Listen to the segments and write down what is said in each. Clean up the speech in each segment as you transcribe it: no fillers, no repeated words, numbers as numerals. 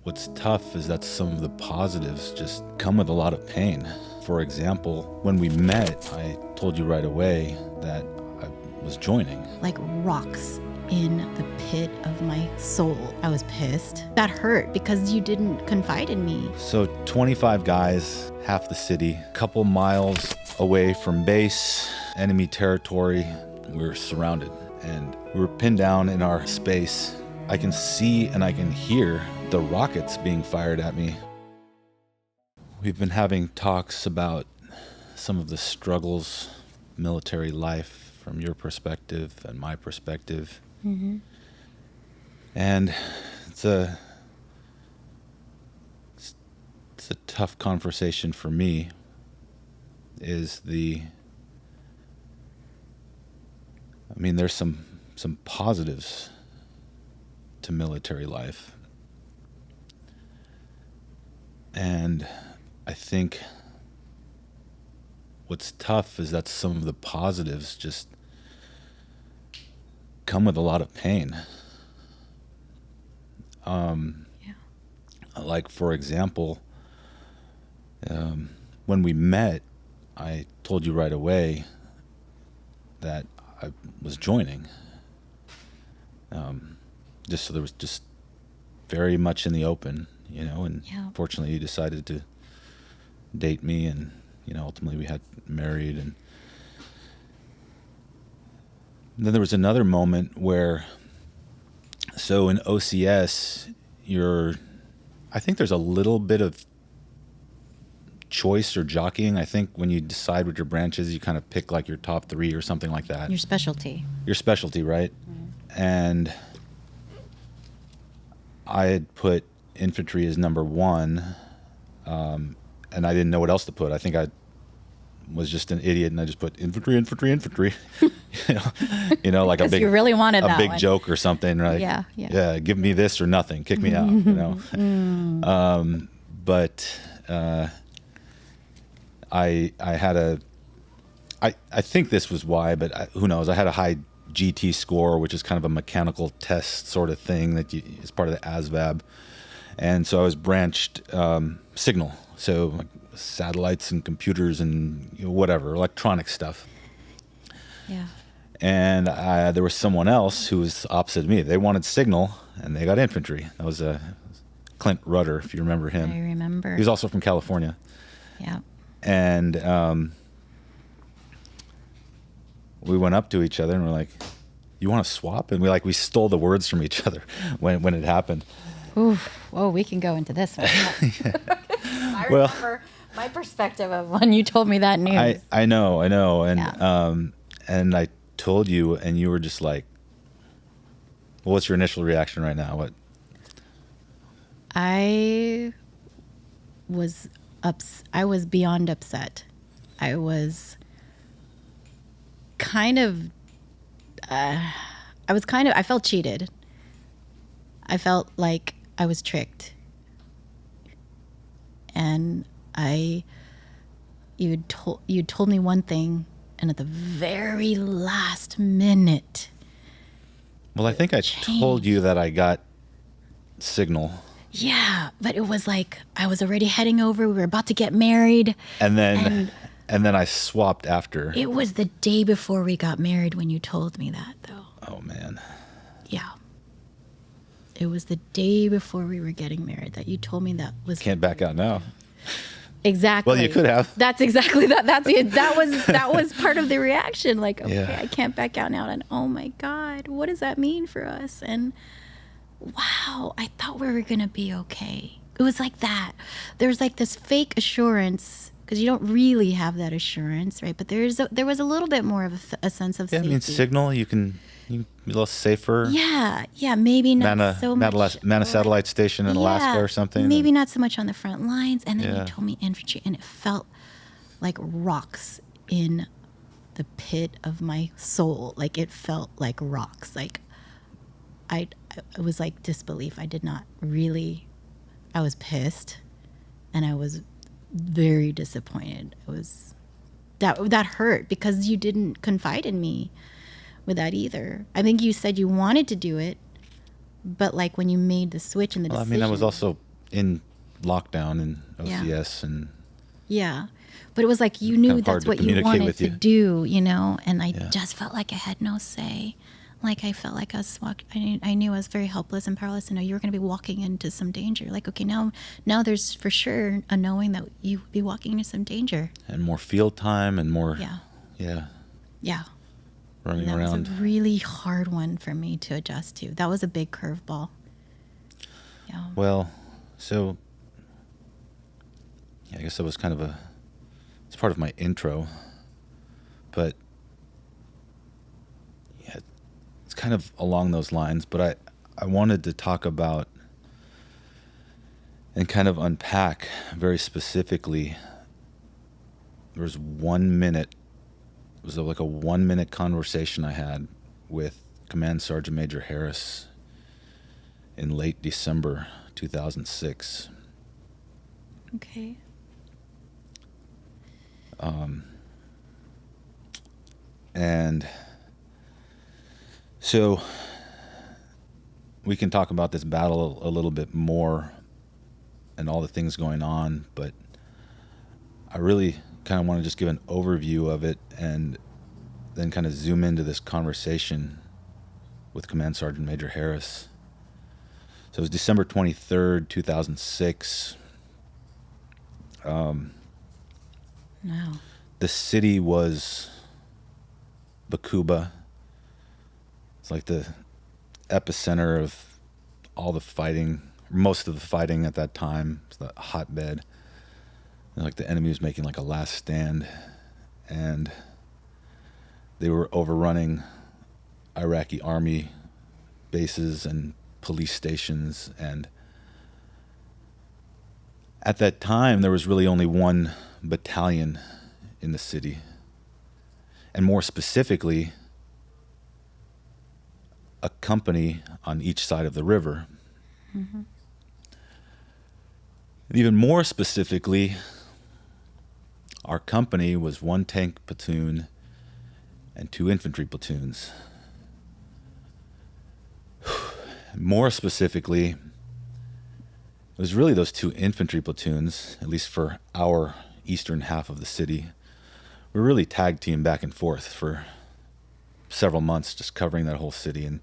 what's tough is that some of the positives just come with a lot of pain. For example, when we met, I told you right away that I was joining. Like rocks in the pit of my soul. I was pissed. That hurt because you didn't confide in me. So 25 guys, half the city, couple miles away from base, enemy territory. We were surrounded and we were pinned down in our space. I can see and I can hear the rockets being fired at me. We've been having talks about some of the struggles, military life from your perspective and my perspective. Mm-hmm. And it's a tough conversation for me. There's some positives to military life. And I think what's tough is that some of the positives just come with a lot of pain. Like, for example, when we met, I told you right away that I was joining. Just so there was just very much in the open, and fortunately you decided to date me, and, ultimately we had married. And then there was another moment where, so in OCS, I think there's a little bit of choice or jockeying. I think when you decide what your branch is, you kind of pick like your top 3 or something like that. Your specialty, right? Mm-hmm. And I had put infantry as number 1, and I didn't know what else to put. I think I was just an idiot, and I just put infantry. Like a big, you really wanted that big one. Joke or something, right? Yeah. Give me this or nothing, kick me out, But I had I think this was why, but who knows? I had a high GT score, which is kind of a mechanical test sort of thing that is part of the ASVAB. And so I was branched Signal, so like satellites and computers and whatever, electronic stuff. Yeah. And there was someone else who was opposite of me. They wanted Signal, and they got infantry. That was Clint Rudder, if you remember him. I remember. He was also from California. Yeah. And we went up to each other and we're like, "You want to swap?" And we stole the words from each other when it happened. Ooh, whoa, we can go into this one. I remember my perspective of when you told me that news. I know, and I told you, and you were just like, well, what's your initial reaction right now? What? I was beyond upset. I was I felt cheated. I felt like I was tricked. And you'd told me one thing, and at the very last minute. Well, I think I told you that I got Signal. Yeah, but it was like I was already heading over. We were about to get married. And then I swapped after. It was the day before we got married when you told me that, though. Oh, man. Yeah. It was the day before we were getting married that you told me that was... Can't back out now. Exactly. Well, you could have. That's exactly that. That was part of the reaction. Like, okay, Yeah. I can't back out now. And oh my God, what does that mean for us? And wow, I thought we were going to be okay. It was like that. There's like this fake assurance, because you don't really have that assurance, right? But there was a little bit more of a sense of safety. I mean, Signal, you can be a little safer. Yeah, maybe not so much. Man a satellite station in Alaska or something. Maybe not so much on the front lines. And then you told me infantry, and it felt like rocks in the pit of my soul. Like, it felt like rocks. Like, it was like disbelief. I was pissed, and I was very disappointed. It was that hurt because you didn't confide in me with that either. I think you said you wanted to do it, but like when you made the switch and the decision. I was also in lockdown in Yeah. OCS, and Yeah. But it was like you kind knew of hard that's to what you communicate wanted with to you. do, you know? And I Yeah. just felt like I had no say. Like I felt like I knew I was very helpless and powerless, and you were going to be walking into some danger. Like, okay, now there's for sure a knowing that you would be walking into some danger. And more field time and more, Yeah. yeah, Yeah. running And that around. was a really hard one for me to adjust to. That was a big curveball. Yeah. Well, so yeah, I guess that was kind of it's part of my intro, but yeah, it's kind of along those lines. But I wanted to talk about and kind of unpack very specifically. There was 1 minute. It was like a 1 minute conversation I had with Command Sergeant Major Harris in late December 2006. Okay. And so we can talk about this battle a little bit more and all the things going on, but I really kind of want to just give an overview of it and then kind of zoom into this conversation with Command Sergeant Major Harris. So it was December 23rd, 2006. Wow. The city was Bakuba. It's like the epicenter of all the fighting, most of the fighting at that time. It's the hotbed. And like the enemy was making like a last stand, and they were overrunning Iraqi army bases and police stations. And at that time, there was really only one battalion in the city. And more specifically, a company on each side of the river. Mm-hmm. And even more specifically, our company was 1 tank platoon and 2 infantry platoons. More specifically, it was really those 2 infantry platoons, at least for our eastern half of the city. We were really tag team back and forth for several months, just covering that whole city. And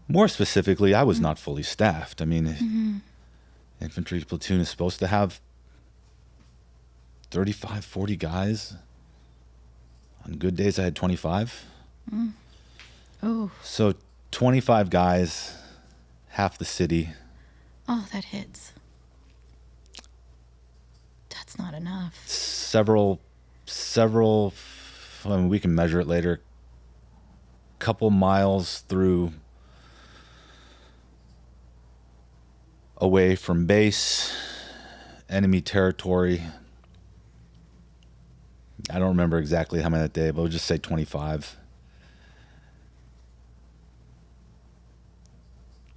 more specifically, I was not fully staffed. I mean, infantry platoon is supposed to have 35, 40 guys. On good days, I had 25. Oh. So 25 guys, half the city. Oh, that hits. That's not enough. Several, I mean, we can measure it later. Couple miles through, away from base, enemy territory. I don't remember exactly how many that day, but we'll just say 25.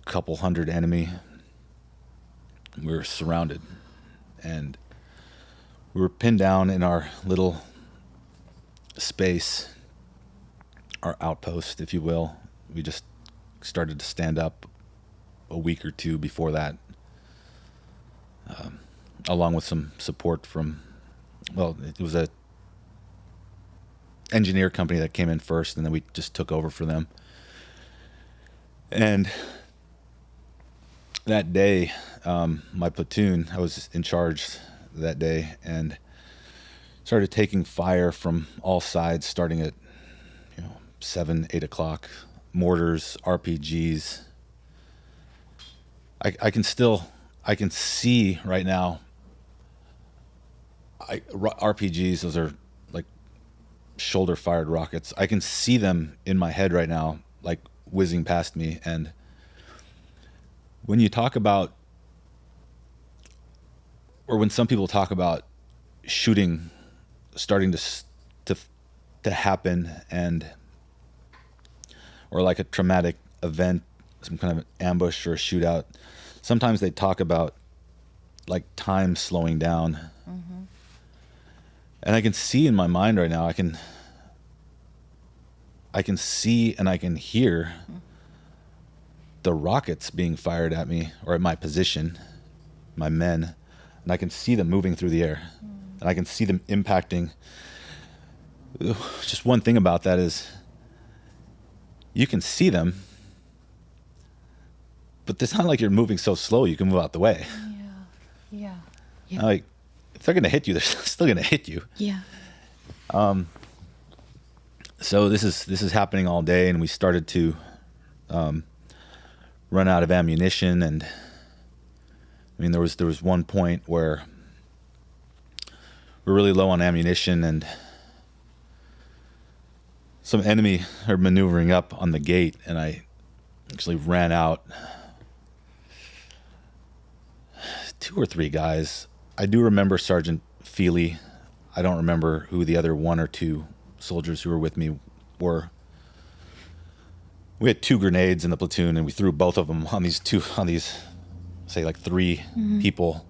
Couple hundred enemy. We were surrounded, and we were pinned down in our little space, our outpost, if you will. We just started to stand up a week or two before that, along with some support from, well, it was a engineer company that came in first, and then we just took over for them. And that day, my platoon, I was in charge that day, and started taking fire from all sides, starting at 7, 8 o'clock. Mortars, RPGs. I can see right now. RPGs, those are like shoulder fired rockets. I can see them in my head right now, like whizzing past me. And when you talk about, or when some people talk about shooting starting to happen, and or like a traumatic event, some kind of an ambush or a shootout, sometimes they talk about like time slowing down. Mm-hmm. And I can see in my mind right now, I can see and I can hear the rockets being fired at me or at my position, my men, and I can see them moving through the air, and I can see them impacting. Just one thing about that is you can see them, but it's not like you're moving so slow you can move out the way. Yeah. Like, if they're going to hit you, they're still going to hit you. Yeah. So this is happening all day, and we started to run out of ammunition. And I mean, there was one point where we're really low on ammunition, and some enemy are maneuvering up on the gate, and I actually ran out. 2 or 3 guys. I do remember Sergeant Feely. I don't remember who the other 1 or 2 soldiers who were with me were. We had 2 grenades in the platoon, and we threw both of them on these say like 3 people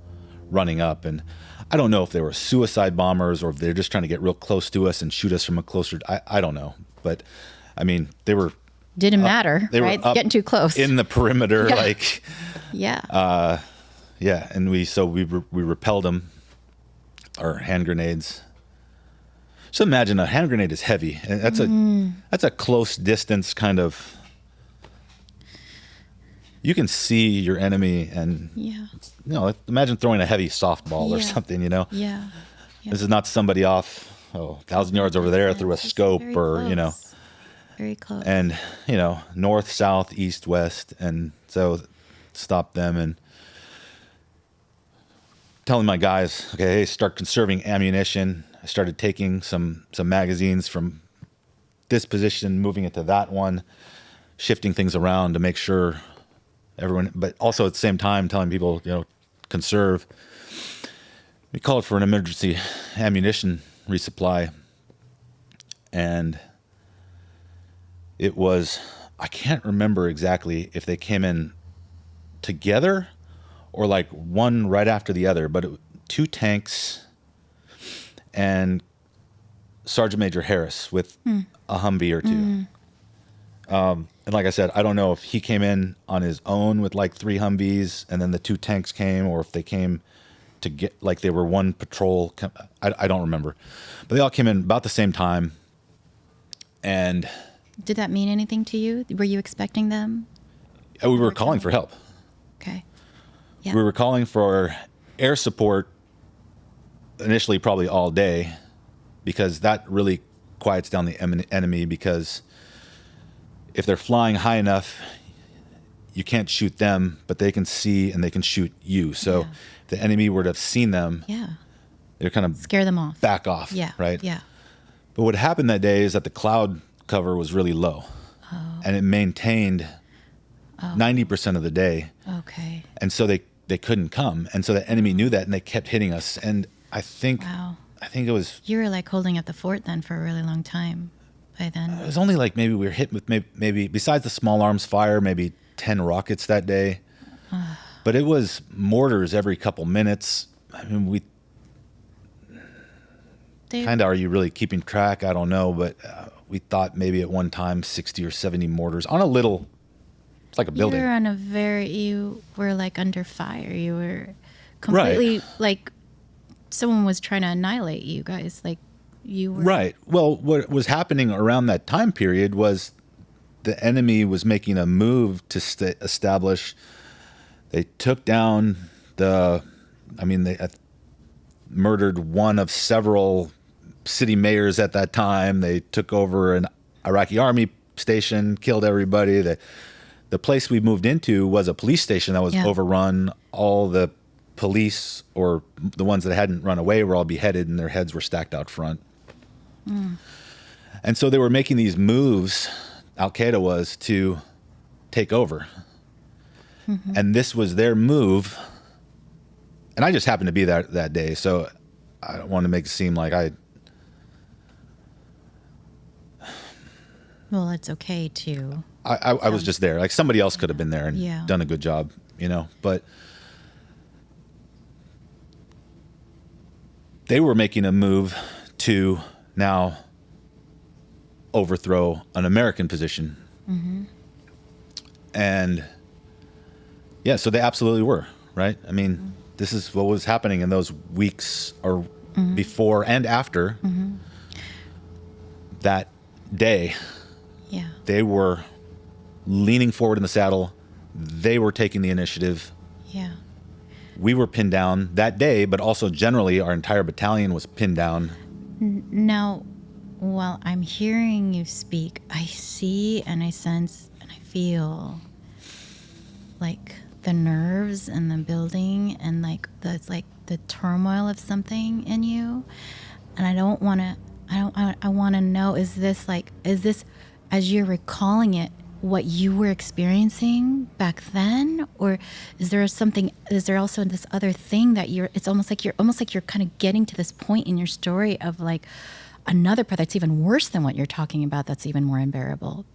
running up. And I don't know if they were suicide bombers or if they're just trying to get real close to us and shoot us from a closer. I don't know, but I mean, they were didn't matter, they right? were up Getting too close in the perimeter, like yeah. Yeah, and we repelled them, our hand grenades. So imagine a hand grenade is heavy, and that's a close distance kind of. You can see your enemy, and imagine throwing a heavy softball or something. Yeah. This is not somebody off 1,000 yards over there through a scope or close. Very close. And north, south, east, west, and so stop them and. Telling my guys, okay, hey, start conserving ammunition. I started taking some magazines from this position, moving it to that one, shifting things around to make sure everyone, but also at the same time telling people, conserve. We called for an emergency ammunition resupply, and it was, I can't remember exactly if they came in together or like one right after the other, but 2 tanks and Sergeant Major Harris with a Humvee or 2. And like I said, I don't know if he came in on his own with like 3 Humvees and then the 2 tanks came, or if they came to get, like they were one patrol. I don't remember, but they all came in about the same time. And did that mean anything to you? Were you expecting them? We were calling for help. Okay. Yeah. We were calling for air support initially, probably all day, because that really quiets down the enemy, because if they're flying high enough, you can't shoot them, but they can see and they can shoot you. So if the enemy were to have seen them, they're kind of scare them off, back off. Yeah. Right. Yeah. But what happened that day is that the cloud cover was really low, and it maintained 90% of the day. Okay. And so they couldn't come. And so the enemy knew that, and they kept hitting us. And I think it was... You were like holding up the fort then for a really long time by then. It was only like maybe we were hit with maybe besides the small arms fire, maybe 10 rockets that day. But it was mortars every couple minutes. I mean, we... Kind of, are you really keeping track? I don't know. But we thought maybe at one time 60 or 70 mortars on a little... It's like a building. You were like under fire. You were completely like someone was trying to annihilate you guys. Like you were. Right. Well, what was happening around that time period was the enemy was making a move to establish. They took down they murdered one of several city mayors at that time. They took over an Iraqi army station, killed everybody. The place we moved into was a police station that was overrun. All the police, or the ones that hadn't run away, were all beheaded and their heads were stacked out front. And so they were making these moves, Al-Qaeda was, to take over. And this was their move. And I just happened to be there that day, so I don't want to make it seem like I... Well, it's okay to... I was just there. Like somebody else could have been there and done a good job, but they were making a move to now overthrow an American position. And Yeah, so they absolutely were, right? I mean, this is what was happening in those weeks or before and after that day. Yeah. They were leaning forward in the saddle. They were taking the initiative. Yeah. We were pinned down that day, but also generally our entire battalion was pinned down. Now, while I'm hearing you speak, I see and I sense and I feel like the nerves and the building and like the turmoil of something in you. And I want to know, is this as you're recalling it, what you were experiencing back then? Or is there also this other thing that it's almost like you're kind of getting to this point in your story of like another part that's even worse than what you're talking about, that's even more unbearable.